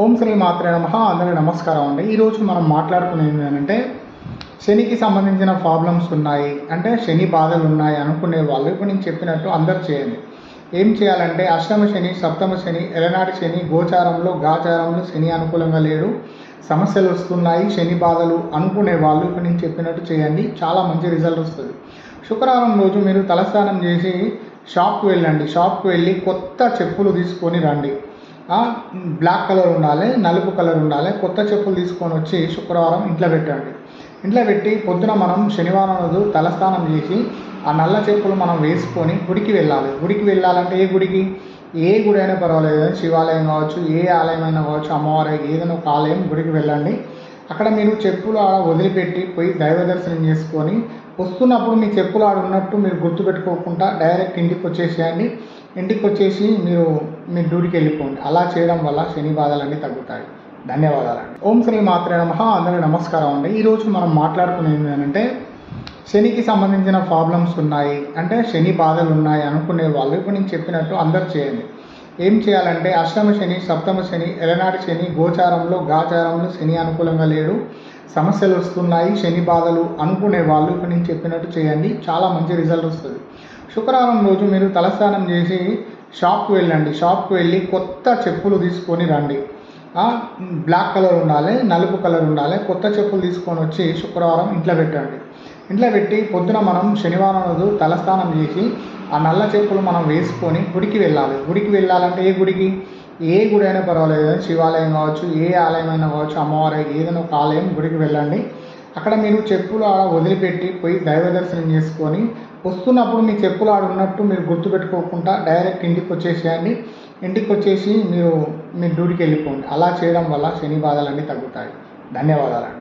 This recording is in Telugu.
ఓం శ్రీ మాత్రే నమః. అందరికీ నమస్కారం అండి. ఈరోజు మనం మాట్లాడుకునేది ఏంటంటే శనికి సంబంధించిన ప్రాబ్లమ్స్ ఉన్నాయి, అంటే శని బాధలు ఉన్నాయి అనుకునే వాళ్ళు ఇప్పుడు నేను చెప్పినట్టు అందరు చేయండి. ఏం చేయాలంటే అష్టమ శని, సప్తమ శని, ఎలనాటి శని, గోచారంలో గాచారంలో శని అనుకూలంగా లేడు, సమస్యలు వస్తున్నాయి, శని బాధలు అనుకునే వాళ్ళు ఇప్పుడు నేను చెప్పినట్టు చేయండి, చాలా మంచి రిజల్ట్ వస్తుంది. శుక్రవారం రోజు మీరు తలస్నానం చేసి షాప్కి వెళ్ళండి. షాప్కి వెళ్ళి కొత్త చెప్పులు తీసుకొని రండి. బ్లాక్ కలర్ ఉండాలి, నలుపు కలర్ ఉండాలి. కొత్త చెప్పులు తీసుకొని వచ్చి శుక్రవారం ఇంట్లో పెట్టండి. ఇంట్లో పెట్టి పొద్దున మనం శనివారం రోజు తలస్నానం చేసి ఆ నల్ల చెప్పులు మనం వేసుకొని గుడికి వెళ్ళాలి. గుడికి వెళ్ళాలంటే ఏ గుడికి, ఏ గుడి అయినా పర్వాలేదు, శివాలయం కావచ్చు, ఏ ఆలయం అయినా కావచ్చు, అమ్మవారి ఏదైనా ఒక ఆలయం గుడికి వెళ్ళండి. అక్కడ మీరు చెప్పులు ఆడ వదిలిపెట్టి పోయి దైవ దర్శనం చేసుకొని వస్తున్నప్పుడు మీ చెప్పులు ఆడ ఉన్నట్టు మీరు గుర్తుపెట్టుకోకుండా డైరెక్ట్ ఇంటికి వచ్చేసేయండి. ఇంటికి వచ్చేసి మీరు మీ డ్యూటీకి వెళ్ళిపోండి. అలా చేయడం వల్ల శని బాధలన్నీ తగ్గుతాయి. ధన్యవాదాలండి. ఓం శ్రీ మాత్రే నమః. అందరికీ నమస్కారం అండి. ఈరోజు మనం మాట్లాడుకునేది ఏంటంటే శనికి సంబంధించిన ప్రాబ్లమ్స్ ఉన్నాయి, అంటే శని బాధలు ఉన్నాయి అనుకునే వాళ్ళు ఇప్పుడు నేను చెప్పినట్టు అందరు చేయండి. ఏం చేయాలంటే అష్టమ శని, సప్తమ శని, ఎలనాటి శని, గోచారంలో గాచారంలో శని అనుకూలంగా లేడు, సమస్యలు వస్తున్నాయి, శని బాధలు అనుకునే వాళ్ళు ఇప్పుడు నేను చెప్పినట్టు చేయండి, చాలా మంచి రిజల్ట్ వస్తుంది. శుక్రవారం రోజు మీరు తలస్నానం చేసి షాప్కి వెళ్ళండి. షాప్కి వెళ్ళి కొత్త చెప్పులు తీసుకొని రండి. బ్లాక్ కలర్ ఉండాలి, నలుపు కలర్ ఉండాలి. కొత్త చెప్పులు తీసుకొని వచ్చి శుక్రవారం ఇంట్లో పెట్టండి. ఇంట్లో పెట్టి పొద్దున మనం శనివారం రోజు తలస్నానం చేసి ఆ నల్ల చెప్పులు మనం వేసుకొని గుడికి వెళ్ళాలి. గుడికి వెళ్ళాలంటే ఏ గుడికి, ఏ గుడి అయినా పర్వాలేదు, శివాలయం కావచ్చు, ఏ ఆలయం అయినా కావచ్చు, అమ్మవారి ఏదైనా ఒక ఆలయం గుడికి వెళ్ళండి. అక్కడ మీరు చెప్పులు ఆడ వదిలిపెట్టి పోయి దైవ దర్శనం చేసుకొని వస్తున్నప్పుడు మీ చెప్పులు ఆడ ఉన్నట్టు మీరు గుర్తుపెట్టుకోకుండా డైరెక్ట్ ఇంటికి వచ్చేసేయండి. ఇంటికి వచ్చేసి మీరు మీ డ్యూటీకి వెళ్ళిపోండి. అలా చేయడం వల్ల శని బాధలన్నీ తగ్గుతాయి. ధన్యవాదాలండి.